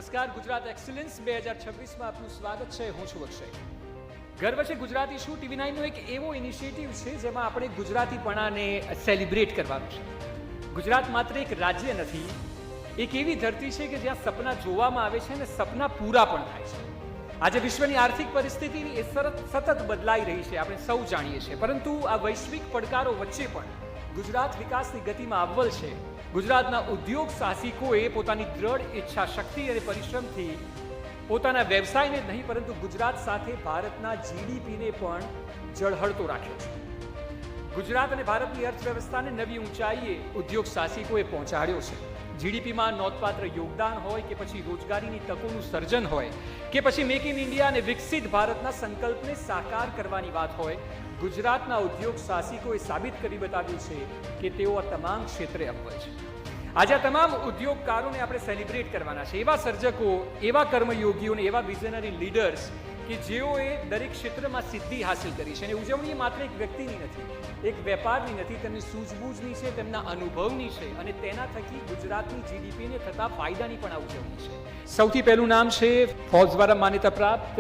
નમસ્કાર, ગુજરાત એક્સેલન્સ 2026માં આપનું સ્વાગત છે. હું છું અક્ષય. ગર્વ છે ગુજરાતી શું TV9નો એક એવો ઇનિશિયેટિવ છે જેમાં આપણે ગુજરાતીપણાને સેલિબ્રેટ કરવાનું છે. ગુજરાત માત્ર એક રાજ્ય નથી, એક એવી ધરતી છે કે જ્યાં સપના જોવામાં આવે છે અને સપના પૂરા પણ થાય છે. આજે વિશ્વની આર્થિક પરિસ્થિતિ એ સતત બદલાઈ રહી છે, આપણે સૌ જાણીએ છીએ, પરંતુ આ વૈશ્વિક પડકારો વચ્ચે પણ ગુજરાત વિકાસની ગતિમાં અવ્વલ છે. ગુજરાતના ઉદ્યોગ સાહસિકોએ પોતાની દ્રઢ ઈચ્છા શક્તિ અને પરિશ્રમથી પોતાના વ્યવસાયને જ નહીં પરંતુ ગુજરાત સાથે ભારતના GDPને પણ ઝળહળતો રાખ્યો છે. ગુજરાત અને ભારતની અર્થવ્યવસ્થાને નવી ઊંચાઈએ ઉદ્યોગ સાહસિકોએ પહોંચાડ્યો છે. GDPમાં નોંધપાત્ર યોગદાન હોય કે પછી રોજગારીની તકોનું સર્જન હોય કે પછી મેક ઇન ઇન્ડિયા અને વિકસિત ભારતના સંકલ્પને સાકાર કરવાની વાત હોય, ગુજરાતના ઉદ્યોગ સાહસિકોએ સાબિત કરી બતાવ્યું છે કે તેઓ આ તમામ ક્ષેત્રે અવ્વલ છે. આજે આ તમામ ઉદ્યોગકારોને આપણે સેલિબ્રેટ કરવાના છે. એવા સર્જકો, એવા કર્મયોગીઓ અને એવા વિઝનરી લીડર્સ કે જેઓએ દરેક ક્ષેત્રમાં સિદ્ધિ હાંસલ કરી છે. અને ઉજવણી માત્ર એક વ્યક્તિની નથી, એક વેપારની નથી, તેમની સૂઝબૂઝની છે, તેમના અનુભવની છે અને તેના થકી ગુજરાતની GDPને થતા ફાયદાની પણ આ ઉજવણી છે. સૌથી પહેલું નામ છે ફોર્બ્સ દ્વારા માન્યતા પ્રાપ્ત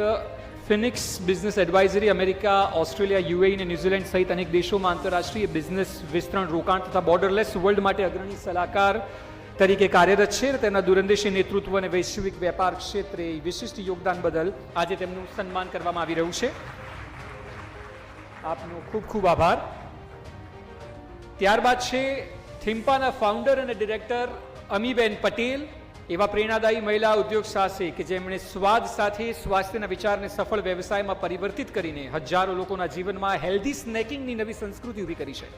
Phoenix business advisory. America, Australia, UAE અને ન્યૂઝીલેન્ડ સહિત અનેક દેશોમાં આંતરરાષ્ટ્રીય બિઝનેસ વિસ્તરણ, રોકાણ તથા બોર્ડરલેસ વર્લ્ડ માટે અગ્રણી સલાહકાર તરીકે કાર્યરત છે. તેમના દૂરંદેશી નેતૃત્વ અને વૈશ્વિક વેપાર ક્ષેત્રે વિશિષ્ટ યોગદાન બદલ આજે તેમનું સન્માન કરવામાં આવી રહ્યું છે. આપનો ખૂબ ખૂબ આભાર. ત્યારબાદ છે થિમ્પાના ફાઉન્ડર અને ડિરેક્ટર અમીબેન પટેલ. એવા પ્રેરણાદાયી મહિલા ઉદ્યોગ સાહસિક કે જેમણે સ્વાદ સાથે સ્વાસ્થ્યના વિચારને સફળ વ્યવસાયમાં પરિવર્તિત કરીને હજારો લોકોના જીવનમાં હેલ્ધી સ્નેકિંગની નવી સંસ્કૃતિ ઊભી કરી છે.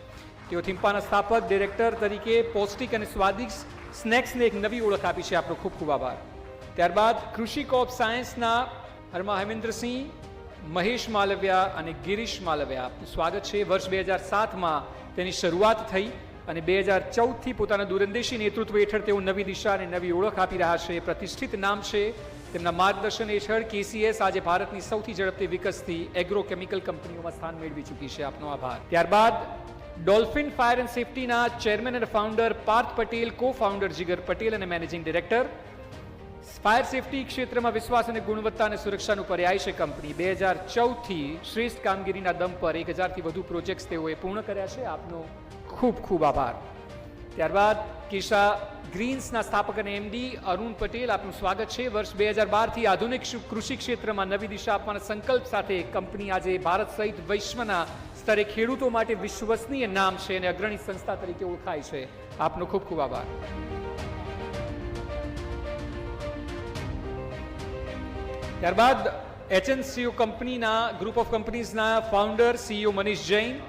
તેઓ થિમ્પાના સ્થાપક ડિરેક્ટર તરીકે પૌષ્ટિક અને સ્વાદિષ્ટ સ્નેક્સને એક નવી ઓળખ આપી છે. આપનો ખૂબ ખૂબ આભાર. ત્યારબાદ કૃષિ કોપ સાયન્સના હરમા હેમેન્દ્રસિંહ, મહેશ માલવિયા અને ગિરીશ માલવિયા, આપનું સ્વાગત છે. વર્ષ 2007માં તેની શરૂઆત થઈ અને 2014થી પોતાના દૂરંદેશી નેતૃત્વ હેઠળ તેઓ નવી દિશા અને નવી ઓળખ આપી રહ્યા છે. પ્રતિષ્ઠિત નામ છે. તેમના માર્ગદર્શન હેઠળ KCS આજે ભારતની સૌથી ઝડપથી વિકસતી એગ્રોકેમિકલ કંપનીઓમાં સ્થાન મેળવી ચૂકી છે. આપનો આભાર. ત્યારબાદ ડોલ્ફિન ફાયર એન્ડ સેફ્ટીના ચેરમેન અને founder Parth Patel, co founder જીગર પટેલ અને મેનેજિંગ ડિરેક્ટર. ફાયર સેફ્ટી ક્ષેત્રમાં વિશ્વાસ અને ગુણવત્તા અને સુરક્ષાનું પર્યાય છે કંપની. 2014થી શ્રેષ્ઠ કામગીરીના દમ પર 1000થી વધુ પ્રોજેક્ટ્સ તેઓએ પૂર્ણ કર્યા છે. આપનો ખૂબ ખૂબ આભાર. ત્યારબાદ કિશા ગ્રીન્સના સ્થાપક અને MD અરુણ પટેલ, આપનું સ્વાગત છે. વર્ષ 2012થી આધુનિક કૃષિ ક્ષેત્રમાં નવી દિશા આપવાના સંકલ્પ સાથે કંપની આજે ભારત સહિત વિશ્વના સ્તરે ખેડૂતો માટે વિશ્વસનીય નામ છે અને અગ્રણી સંસ્થા તરીકે ઓળખાય છે. આપનો ખૂબ ખૂબ આભાર. ત્યારબાદ HNCO કંપનીના ગ્રુપ ઓફ કંપનીઝના ફાઉન્ડર CEO મનીષ જૈન.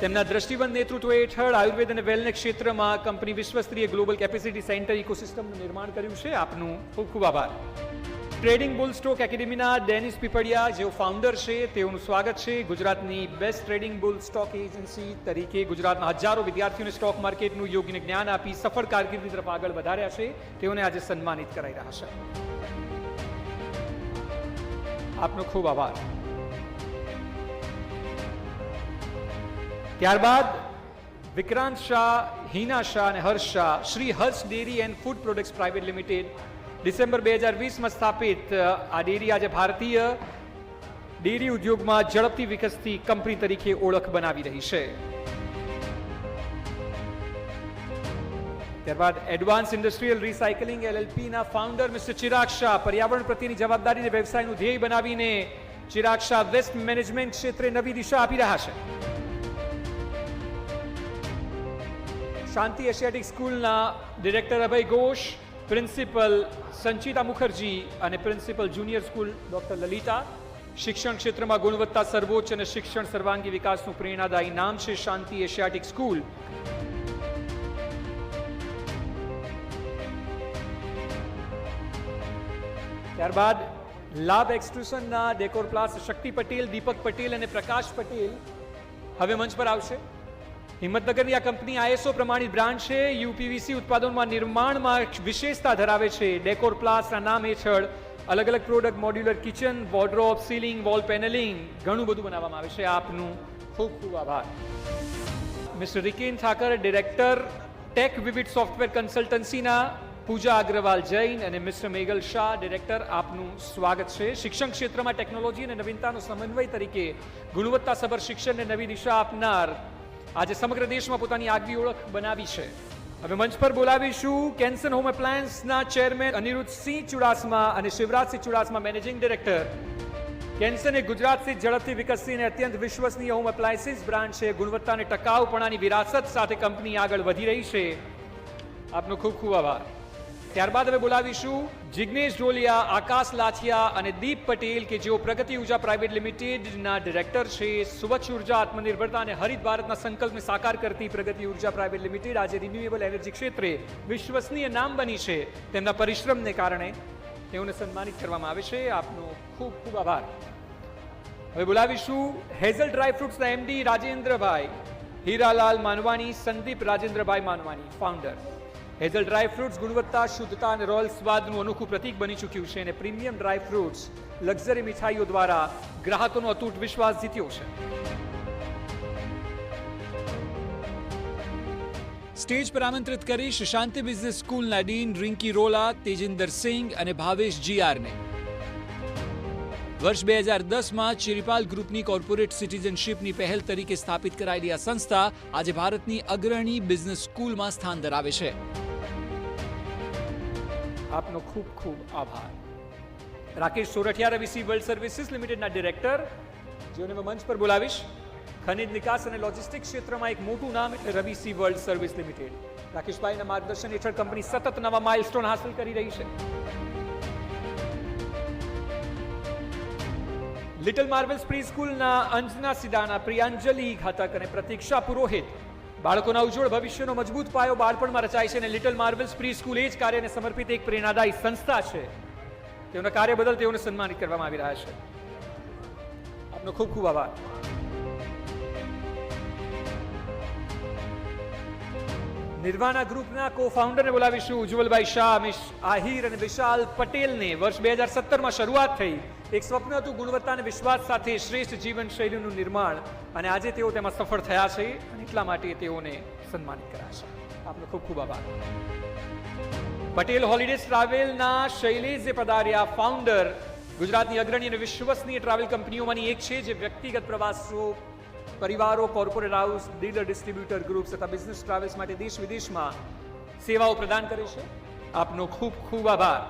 તેમના દ્રષ્ટિવંત નેતૃત્વ હેઠળ આયુર્વેદ અને વેલનેસ ક્ષેત્રમાં કંપની વિશ્વસ્તરીય ગ્લોબલ કેપેસિટી સેન્ટર ઇકોસિસ્ટમનું નિર્માણ કર્યું છે. આપનું ખૂબ ખૂબ આભાર. ટ્રેડિંગ બુલ સ્ટોક એકેડેમીના ડેનિસ પીપળિયા, જેઓ ફાઉન્ડર છે, તેઓનું સ્વાગત છે. ગુજરાતની best trading bull stock agency તરીકે ગુજરાતના હજારો વિદ્યાર્થીઓને સ્ટોક માર્કેટનું યોગ્ય જ્ઞાન આપી સફળ કારકિર્દી તરફ આગળ વધાર્યા છે. તેઓને આજે સન્માનિત કરાઈ રહ્યા છે. આપનો ખૂબ આભાર. ત્યારબાદ વિક્રાંત શાહ, હિના શાહ અને Harsh Shah, Shri Harsh dairy and food products private limited, December 2020માં સ્થાપિત આ ડેરી આજે ભારતીય ડેરી ઉદ્યોગમાં ઝડપથી વિકસતી કંપની તરીકે ઓળખ બનાવી રહી છે. ત્યારબાદ એડવાન્સ ઇન્ડસ્ટ્રીયલ રિસાયકલિંગ LLPના ફાઉન્ડર મિસ્ટર ચિરાગ શાહ, પર્યાવરણ પ્રત્યેની જવાબદારીને વ્યવસાયનું ધ્યેય બનાવીને ચિરાગ શાહ વેસ્ટ મેનેજમેન્ટ ક્ષેત્રે નવી દિશા આપી રહ્યા છે. શાંતિ એશિયાટિક સ્કૂલના ડિરેક્ટર અભય ઘોષ, પ્રિન્સિપલ સંચિતા મુખર્જી અને principal junior school doctor Lalita. શિક્ષણ ક્ષેત્રમાં ગુણવત્તા સર્વોચ્ચ અને શિક્ષણ સર્વાંગી વિકાસનું પ્રેરણાદાયી નામ છે શાંતિ એશિયાટિક સ્કૂલ. ત્યારબાદ લાભ એક્સટ્રુશનના ડેકોર પ્લાસ શક્તિ પટેલ, દીપક પટેલ અને પ્રકાશ પટેલ હવે મંચ પર આવશે. હિંમતનગરની આ કંપની ISO પ્રમાણિત બ્રાન્ડ છે. UPVC ઉત્પાદનોમાં નિર્માણમાં વિશેષતા ધરાવે છે. ડેકોર પ્લાસના નામ હેઠળ અલગ અલગ product, modular kitchen, wardrobe, ceiling, wall panelling ઘણું બધું બનાવવામાં આવે છે. આપનું ખૂબ ખૂબ આભાર. મિસ્ટર રિકેન ઠાકર, ડિરેક્ટર ટેક વિવિધ સોફ્ટવેર કન્સલ્ટન્સીના પૂજા અગ્રવાલ જૈન અને મિસ્ટર મેગલ શાહ ડિરેક્ટર, આપનું સ્વાગત છે. શિક્ષણ ક્ષેત્રમાં ટેકનોલોજી અને નવીનતાનો સમન્વય તરીકે ગુણવત્તાસભર શિક્ષણને નવી દિશા આપનાર આજે સમગ્ર દેશમાં પોતાની આગવી ઓળખ બનાવી છે. હવે મંચ પર બોલાવીશું કેન્સન હોમ એપ્લાયન્સના ચેરમેન અનિરુદ્ધસિંહ ચુડાસમા અને શિવરાજસિંહ ચુડાસમા, મેનેજિંગ ડિરેક્ટર. કેન્સન એ ગુજરાતથી ઝડપથી વિકસતી અને અત્યંત વિશ્વસનીય હોમ એપ્લાયન્સીસ બ્રાન્ડ છે. ગુણવત્તા અને ટકાઉપણાની વિરાસત સાથે કંપની આગળ વધી રહી છે. આપનો ખૂબ ખૂબ આભાર. ત્યારબાદ હવે બોલાવીશું જિગ્નેશ ઢોલિયા, આકાશ લાઠિયા અને દીપ પટેલ કે જેઓ પ્રગતિ ઉર્જા પ્રાઇવેટ લિમિટેડના ડિરેક્ટર છે. સ્વચ્છ ઉર્જા, આત્મનિર્ભરતા અને હરિત ભારતના સંકલ્પને સાકાર કરતી પ્રગતિ ઉર્જા પ્રાઇવેટ લિમિટેડ આજે રિન્યુએબલ એનર્જી ક્ષેત્રે વિશ્વસનીય નામ બની છે. તેમના પરિશ્રમને કારણે તેઓને સન્માનિત કરવામાં આવે છે. આપનો ખૂબ ખૂબ આભાર. હવે બોલાવીશું હેઝલ ડ્રાય ફ્રૂટ્સના MD Rajendrabhai Hiralal Manvani, Sandeep Rajendrabhai Manvani, founder. Hazel dry fruits ગુણવત્તા, શુદ્ધતા અને રોયલ સ્વાદનું અનોખું પ્રતીક બની ચૂક્યું છે અને પ્રીમિયમ ડ્રાય ફ્રૂટ્સ લક્ઝરી મીઠાઈઓ દ્વારા ગ્રાહકોનો અતૂટ વિશ્વાસ જીત્યો છે. સ્ટેજ પર આમંત્રિત કરીશ શાંતિ બિઝનેસ સ્કૂલના ડીન રિંકી રોલા, તેજિંદર સિંહ અને ભાવેશ જીઆરને. વર્ષ 2010માં ચિરીપાલ ગ્રુપની કોર્પોરેટ સિટીઝનશીપની પહેલ તરીકે સ્થાપિત કરાયેલી આ સંસ્થા આજે ભારતની અગ્રણી બિઝનેસ સ્કૂલમાં સ્થાન ધરાવે છે. આપનો ખૂબ ખૂબ આભાર. રાકેશ સોરઠિયા, રવિસી વર્લ્ડ સર્વિસીસ લિમિટેડના ડિરેક્ટર, જેઓને મેં મંચ પર બોલાવીશ. ખનિજ નિકાસ અને લોજિસ્ટિક્સ ક્ષેત્રમાં એક મોટું નામ એટલે રવિસી વર્લ્ડ સર્વિસ લિમિટેડ. રાકેશભાઈના માર્ગદર્શન હેઠળ કંપની સતત નવા માઇલસ્ટોન હાંસલ કરી રહી છે. લિટલ માર્વેલ્સ પ્રી સ્કૂલના અંજના સિદાના, પ્રિયાંજલિ ઘાતક અને પ્રતીક્ષા પુરોહિત. બાળકોના ઉજ્જવળ ભવિષ્યનો મજબૂત પાયો બાળપણમાં રચાય છે અને લિટલ માર્વેલ્સ પ્રી સ્કૂલ એ જ કાર્યને સમર્પિત એક પ્રેરણાદાયી સંસ્થા છે. તેઓના કાર્ય બદલ તેઓને સન્માનિત કરવામાં આવી રહ્યા છે. આપનો ખૂબ ખૂબ આભાર. નિર્વાણા ગ્રુપના કો-ફાઉન્ડરને બોલાવીશું ઉજ્જવલભાઈ શાહ, મિશ આહિર અને વિશાલ પટેલને. વર્ષ 2017માં શરૂઆત થઈ. એક સ્વપ્ન હતું ગુણવત્તા અને વિશ્વાસ સાથે શ્રેષ્ઠ જીવન શૈલીનું નિર્માણ, અને આજે તેઓ તેમાં સફળ થયા છે અને એટલા માટે તેઓને સન્માનિત કર્યા છે. આપનો ખૂબ ખૂબ આભાર. પટેલ હોલિડેઝ ટ્રાવેલના શૈલેષે પધાર્યા, ફાઉન્ડર. ગુજરાતની અગ્રણી અને વિશ્વસનીય ટ્રાવેલ કંપનીઓમાંની એક છે જે વ્યક્તિગત પ્રવાસો, પરિવારો, corporate house, dealer, distributor groups તથા બિઝનેસ ટ્રાવેલ્સ માટે દેશ વિદેશમાં સેવાઓ પ્રદાન કરે છે. આપનો ખૂબ ખૂબ આભાર.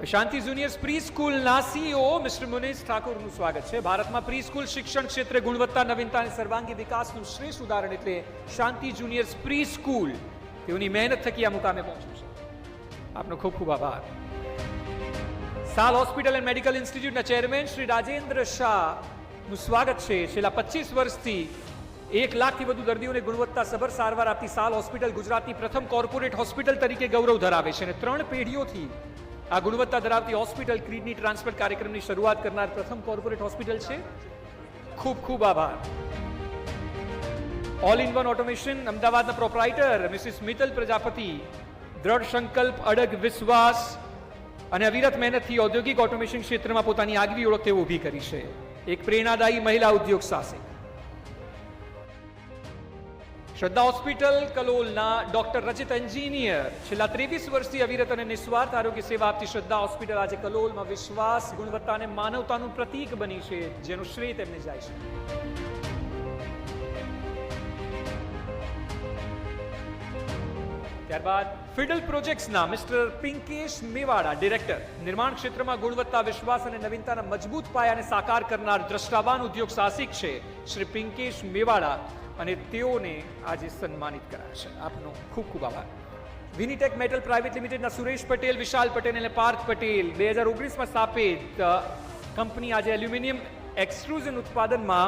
શાંતિ જુનિયર્સ પ્રી સ્કૂલના સીઈઓ મિસ્ટર મુનેશ ઠાકોરનું સ્વાગત છે. ભારતમાં પ્રી સ્કૂલ શિક્ષણ ક્ષેત્રે ગુણવત્તા, નવીનતા અને સર્વાંગી વિકાસનું શ્રેષ્ઠ ઉદાહરણ એટલે શાંતિ જુનિયર્સ પ્રી સ્કૂલ. તેઓની મહેનત થકી આ મુકામે પહોંચ્યું છે. આપનો ખૂબ ખૂબ આભાર. સાલ હોસ્પિટલ એન્ડ મેડિકલ ઇન્સ્ટિટ્યૂટના ચેરમેન શ્રી રાજેન્દ્ર શાહ નું સ્વાગત છે. છેલ્લા 25 વર્ષથી 1 લાખથી વધુ દર્દીઓને ગુણવત્તાસભર સારવાર આપતી સાલ હોસ્પિટલ ગુજરાતની પ્રથમ કોર્પોરેટ હોસ્પિટલ તરીકે ગૌરવ ધરાવે છે અને 3 પેઢીઓથી આ ગુણવત્તા ધરાવતી હોસ્પિટલ કિડની ટ્રાન્સપ્લાન્ટ કાર્યક્રમની શરૂઆત કરનાર પ્રથમ કોર્પોરેટ હોસ્પિટલ છે. ખૂબ ખૂબ આભાર. ઓલ ઇન વન ઓટોમેશન અમદાવાદના પ્રોપ્રાઇટર મિસિસ મિત્તલ પ્રજાપતિ. દ્રઢ સંકલ્પ, અડગ વિશ્વાસ અને અવિરત મહેનતથી ઔદ્યોગિક ઓટોમેશન ક્ષેત્રમાં પોતાની આગવી ઓળખ તેઓ ઊભી કરી છે. એક પ્રેરણાદાયી મહિલા ઉદ્યોગ સાહસિક. શ્રદ્ધા હોસ્પિટલ કલોલના ડોક્ટર રચિત એન્જિનિયર. છેલ્લા 23 વર્ષથી અવિરત અને નિસ્વાર્થ આરોગ્ય સેવા આપતી શ્રદ્ધા હોસ્પિટલ આજે કલોલમાં વિશ્વાસ, ગુણવત્તા અને માનવતાનું પ્રતીક બની છે, જેનું શ્રેય તેમને જાય છે. ત્યારબાદ ફિડલ પ્રોજેક્ટ્સના મિસ્ટર પિંકેશ મેવાડા, ડિરેક્ટર. નિર્માણ ક્ષેત્રમાં ગુણવત્તા, વિશ્વાસ અને નવીનતાના મજબૂત પાયાને સાકાર કરનાર દ્રષ્ટાવાન ઉદ્યોગ સાહસિક છે શ્રી પિંકેશ મેવાડા, અને તેઓને આજે સન્માનિત કરાયા છે. આપનો ખૂબ ખૂબ આભાર. વિનીટેક મેટલ પ્રાઇવેટ લિમિટેડના સુરેશ પટેલ, વિશાલ પટેલ અને પાર્થ પટેલ. 2019માં સ્થાપિત કંપની આજે એલ્યુમિનિયમ એક્સટ્રુઝન ઉત્પાદનમાં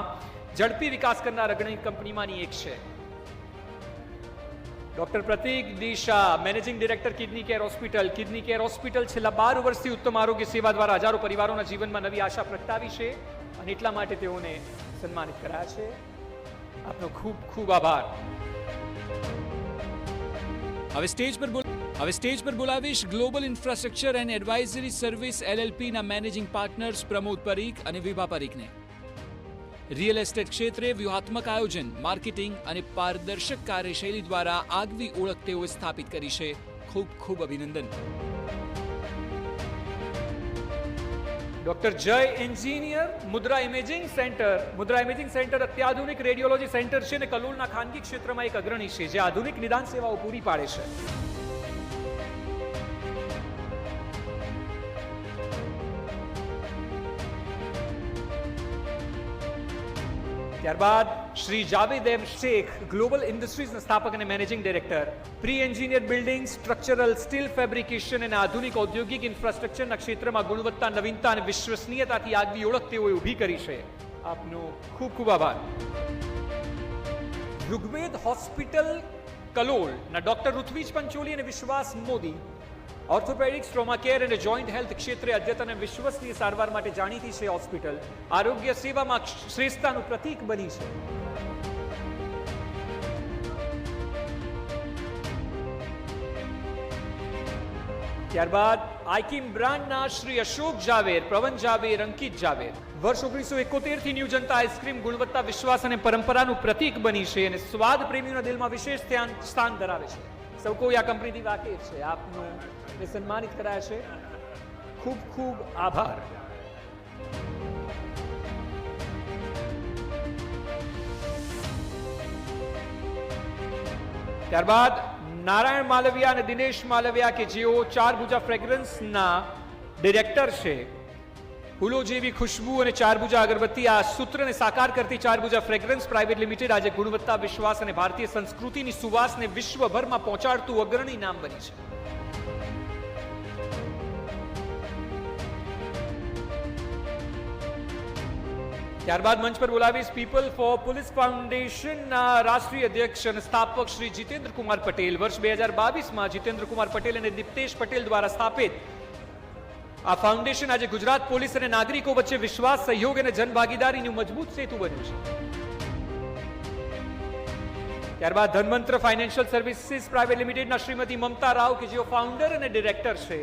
ઝડપી વિકાસ કરનાર અગ્રણી કંપનીમાંની એક છે. Doctor Pratik Disha, managing director, kidney care hospital. Kidney care hospital છેલ્લા 12 વર્ષથી ઉત્તમ આરોગ્ય સેવા દ્વારા હજારો પરિવારોના જીવનમાં નવી આશા પ્રગટાવી છે અને એટલા માટે તેઓને સન્માનિત કરાયા છે. આપનો ખૂબ ખૂબ આભાર. હવે સ્ટેજ પર બોલાવીશ global infrastructure and advisory service એલએલપીના મેનેજિંગ પાર્ટનર્સ પ્રમોદ પરીખ અને વિભા પરીખને. રિયલ એસ્ટેટ ક્ષેત્રે વ્યૂહાત્મક આયોજન, માર્કેટિંગ અને પારદર્શક કાર્યશૈલી દ્વારા આગવી ઓળખ તેઓએ સ્થાપિત કરી છે. ખૂબ ખૂબ અભિનંદન. ડોક્ટર જય એન્જિનિયર, મુદ્રા ઇમેજિંગ સેન્ટર. મુદ્રા ઇમેજિંગ સેન્ટર અત્યાધુનિક રેડિયોલોજી સેન્ટર છે અને કલોલના ખાનગી ક્ષેત્રમાં એક અગ્રણી છે જે આધુનિક નિદાન સેવાઓ પૂરી પાડે છે. ત્યારબાદ શ્રી જાવેદ એમ શેખ, ગ્લોબલ ઇન્ડસ્ટ્રીઝના સ્થાપક અને managing director. Pre engineer building, structural, steel fabrication અને આધુનિક ઔદ્યોગિક ઇન્ફ્રાસ્ટ્રક્ચરના ક્ષેત્રમાં ગુણવત્તા, નવીનતા અને વિશ્વસનીયતાથી આગવી ઓળખ તેઓએ ઊભી કરી છે. આપનો ખૂબ ખૂબ આભાર. ઋગ્વેદ હોસ્પિટલ કલોલના ડોક્ટર ઋત્વિજ પંચોલી અને વિશ્વાસ મોદી ઓર્થોપેડિક્સ, ટ્રોમા કેર અને જોઈન્ટ હેલ્થ ક્ષેત્રે અદ્યતન અને વિશ્વસનીય સારવાર માટે જાણીતી છે. હોસ્પિટલ આરોગ્ય સેવામાં શ્રેષ્ઠતાનું પ્રતીક બની છે. ત્યારબાદ આઈકિમ બ્રાન્ડના શ્રી અશોક જાવેર, પ્રવન જાવેર, અંકિત જાવેર વર્ષ 1971 થી ન્યૂ જનતા આઈસ્ક્રીમ ગુણવત્તા, વિશ્વાસ અને પરંપરાનું પ્રતીક બની છે અને સ્વાદ પ્રેમીઓના દિલમાં વિશેષ સ્થાન ધરાવે છે. સૌ કોઈ આ કંપનીથી વાકેફ છે. આપનું સન્માનિત કરાયા છે. ખૂબ ખૂબ આભાર. ત્યારબાદ નારાયણ માલવિયા અને દિનેશ માલવિયા કે જેઓ ચારભુજા ફ્રેગ્રન્સના ડિરેક્ટર છે. ફૂલો જેવી ખુશ્બુ અને ચારભુજા અગરબત્તી, આ સૂત્રને સાકાર કરતી ચારભુજા ફ્રેગ્રન્સ પ્રાઇવેટ લિમિટેડ આજે ગુણવત્તા, વિશ્વાસ અને ભારતીય સંસ્કૃતિની સુવાસને વિશ્વભરમાં પહોંચાડતું અગ્રણી નામ બની છે. ત્યારબાદ મંચ પર બોલાવીશ પીપલ ફોર પોલીસ ફાઉન્ડેશનના રાષ્ટ્રીય અધ્યક્ષ અને સ્થાપક શ્રી જીતેન્દ્ર કુમાર પટેલ. વર્ષ 2022માં જીતેન્દ્ર કુમાર પટેલ અને દીપ્તેશ પટેલ દ્વારા સ્થાપિત આ ફાઉન્ડેશન આજે ગુજરાત પોલીસ અને નાગરિકો વચ્ચે વિશ્વાસ, સહયોગ અને જનભાગીદારીનું મજબૂત સેતુ બન્યું છે. ત્યારબાદ ધનવંતર ફાઇનાન્શિયલ સર્વિસીસ પ્રાઇવેટ લિમિટેડના શ્રીમતી મમતા રાવ કે જેઓ ફાઉન્ડર અને ડિરેક્ટર છે.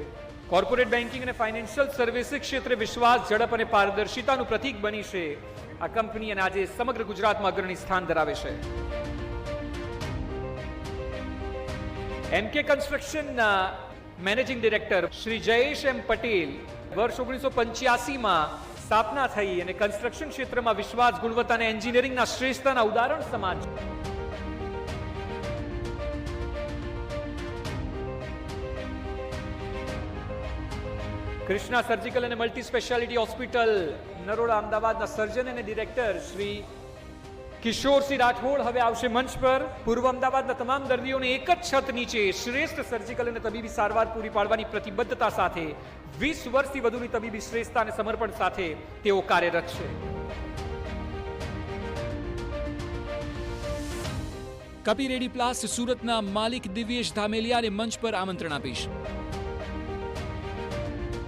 કોર્પોરેટ બેન્કિંગ અને ફાઇનાન્શિયલ સર્વિસીસ ક્ષેત્રે વિશ્વાસ, ઝડપ અને પારદર્શિતાનું પ્રતીક બની છે આ કંપની અને આજે સમગ્ર ગુજરાતમાં અગ્રણી સ્થાન ધરાવે છે. એમકે કન્સ્ટ્રક્શનના મેનેજિંગ ડાયરેક્ટર શ્રી જયેશ એમ પટેલ. વર્ષ 1985માં સ્થાપના થઈ અને કન્સ્ટ્રક્શન ક્ષેત્રમાં વિશ્વાસ, ગુણવત્તા અને એન્જિનિયરિંગના શ્રેષ્ઠતાના ઉદાહરણ સમાન છે. કૃષ્ણા સર્જિકલ અને મલ્ટી સ્પેશિયાલિટી હોસ્પિટલ નરોડા અમદાવાદના સર્જન અને ડિરેક્ટર શ્રી કિશોરસિંહ રાઠોડ હવે આવશે મંચ પર. પૂર્વ અમદાવાદના તમામ દર્દીઓને એક જ છત નીચે શ્રેષ્ઠ સર્જિકલ અને તબીબી સારવાર પૂરી પાડવાની પ્રતિબદ્ધતા સાથે 20 વર્ષથી વધુની તબીબી શ્રેષ્ઠતા અને સમર્પણ સાથે તેઓ કાર્યરત છે. કપી રેડી પ્લાસ્ટ સુરતના માલિક દિવ્યેશ ધામેલિયાને મંચ પર આમંત્રણ આપીશ.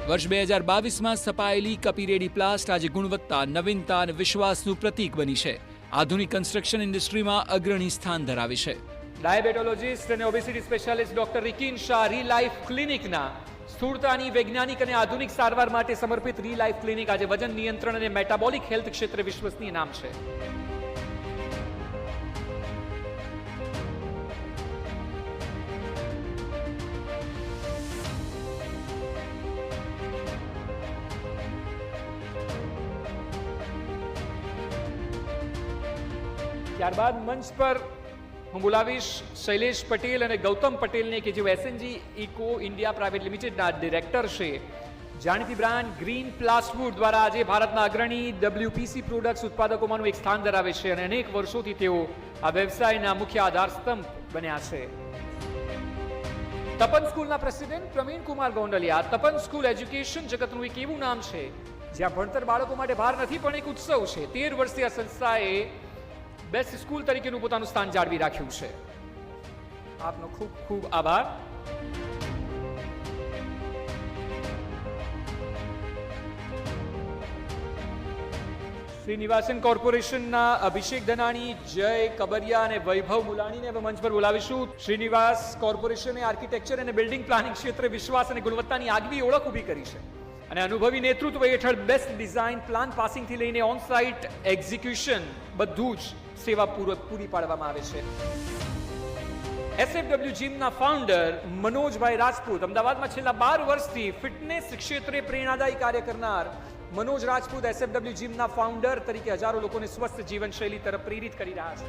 વર્ષ 2022માં સ્થપાયેલી કપી રેડી પ્લાસ્ટ આજે ગુણવત્તા, નવીનતા અને વિશ્વાસનું પ્રતીક બની છે. આધુનિક કન્સ્ટ્રક્શન ઇન્ડસ્ટ્રીમાં અગ્રણી સ્થાન ધરાવે છે. ડાયાબેટોલોજીસ્ટ અને obesity specialist doctor Rikin Shah રી લાઈફ ક્લિનિકના સ્થૂળતાની વૈજ્ઞાનિક અને આધુનિક સારવાર માટે સમર્પિત રી લાઈફ ક્લિનિક આજે વજન નિયંત્રણ અને મેટાબોલિક હેલ્થ ક્ષેત્રે વિશ્વસનીય નામ છે. ત્યારબાદ મંચ પર હું બોલાવીશ શૈલેષ પટેલ અને ગૌતમ પટેલને કે જેઓ એસએનજી ઇકો ઇન્ડિયા પ્રાઇવેટ લિમિટેડના ડિરેક્ટર છે. જાણીતી બ્રાન્ડ ગ્રીન પ્લાસ્ટવુડ દ્વારા આજે ભારતના અગ્રણી WPC પ્રોડક્ટ્સ ઉત્પાદકોમાંનું એક સ્થાન ધરાવે છે અને અનેક વર્ષોથી તેઓ આ વ્યવસાયના મુખ્ય આધારસ્તંભ બન્યા છે. તપન સ્કૂલના president Pravin Kumar Gondaliya. Tapan school education જગતનું એક એવું નામ છે જ્યાં ભણતર બાળકો માટે ભાર નથી પણ એક ઉત્સવ છે. 13 વર્ષથી આ સંસ્થાએ બેસ્ટ સ્કૂલ તરીકેનું પોતાનું સ્થાન જાળવી રાખ્યું છે. આપનો ખૂબ ખૂબ આભાર. શ્રીનિવાસન કોર્પોરેશનના અભિષેક ધનાણી, જય કબરિયા અને વૈભવ મુલાણીને હવે મંચ પર બોલાવીશું. શ્રીનિવાસ કોર્પોરેશને આર્કિટેક્ચર અને બિલ્ડિંગ પ્લાનિંગ ક્ષેત્રે વિશ્વાસ અને ગુણવત્તાની આગવી ઓળખ ઊભી કરી છે અને અનુભવી નેતૃત્વ હેઠળ બેસ્ટ ડિઝાઇન, પ્લાન પાસિંગથી લઈને ઓન સાઇટ એક્ઝિક્યુશન બધું જ સેવા પૂરી પાડવામાં આવે છે. એસએફડબલ્યુ જીમના ફાઉન્ડર મનોજભાઈ રાજપૂત, અમદાવાદમાં છેલ્લા 12 વર્ષથી ફિટનેસ ક્ષેત્રે પ્રેરણાદાયી કાર્ય કરનાર મનોજ રાજપૂત એસએફડબલ્યુ જીમના ફાઉન્ડર તરીકે હજારો લોકોને સ્વસ્થ જીવનશૈલી તરફ પ્રેરિત કરી રહ્યા છે.